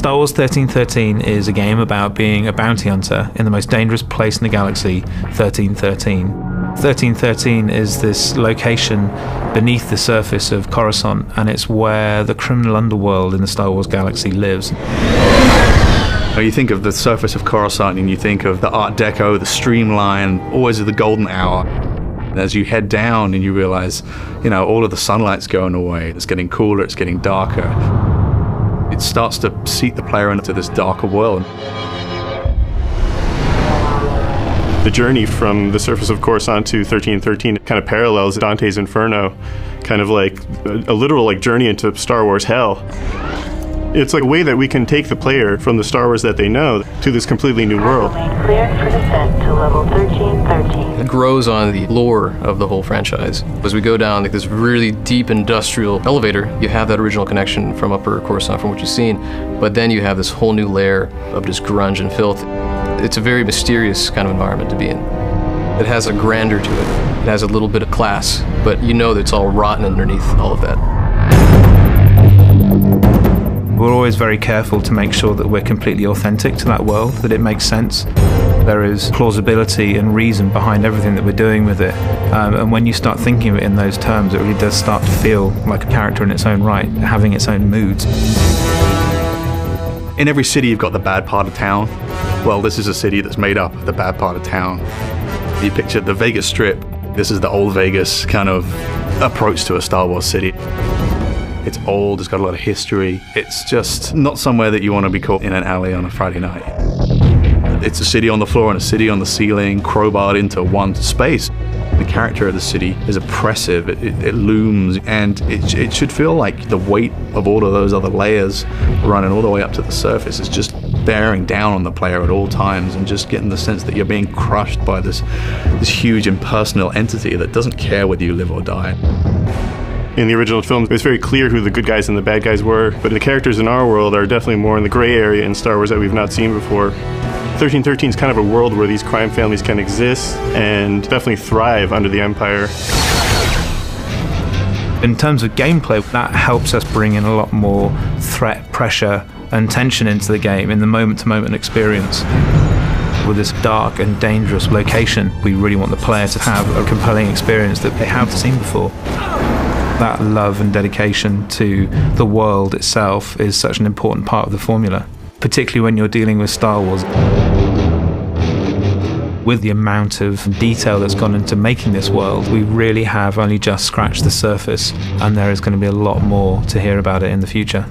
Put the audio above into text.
Star Wars 1313 is a game about being a bounty hunter in the most dangerous place in the galaxy, 1313. 1313 is this location beneath the surface of Coruscant, and it's where the criminal underworld in the Star Wars galaxy lives. You think of the surface of Coruscant and you think of the Art Deco, the streamline, always the golden hour. As you head down and you realize, all of the sunlight's going away, it's getting cooler, it's getting darker. It starts to seat the player into this darker world. The journey from the surface of Coruscant to 1313 kind of parallels Dante's Inferno, kind of like a literal journey into Star Wars hell. It's like a way that we can take the player from the Star Wars that they know to this completely new world. Cleared for descent to level 1313. It grows on the lore of the whole franchise. As we go down this really deep industrial elevator, you have that original connection from Upper Coruscant from what you've seen, but then you have this whole new layer of just grunge and filth. It's a very mysterious kind of environment to be in. It has a grandeur to it. It has a little bit of class, but you know that it's all rotten underneath all of that. We're always very careful to make sure that we're completely authentic to that world, that it makes sense. There is plausibility and reason behind everything that we're doing with it. And when you start thinking of it in those terms, it really does start to feel like a character in its own right, having its own moods. In every city, you've got the bad part of town. Well, this is a city that's made up of the bad part of town. You picture the Vegas Strip. This is the old Vegas kind of approach to a Star Wars city. It's old, it's got a lot of history. It's just not somewhere that you want to be caught in an alley on a Friday night. It's a city on the floor and a city on the ceiling, crowbarred into one space. The character of the city is oppressive, it looms, and it should feel like the weight of all of those other layers running all the way up to the surface is just bearing down on the player at all times, and just getting the sense that you're being crushed by this huge impersonal entity that doesn't care whether you live or die. In the original film, it was very clear who the good guys and the bad guys were, but the characters in our world are definitely more in the gray area in Star Wars that we've not seen before. 1313 is kind of a world where these crime families can exist and definitely thrive under the Empire. In terms of gameplay, that helps us bring in a lot more threat, pressure, and tension into the game in the moment-to-moment experience. With this dark and dangerous location, we really want the player to have a compelling experience that they haven't seen before. That love and dedication to the world itself is such an important part of the formula, particularly when you're dealing with Star Wars. With the amount of detail that's gone into making this world, we really have only just scratched the surface, and there is going to be a lot more to hear about it in the future.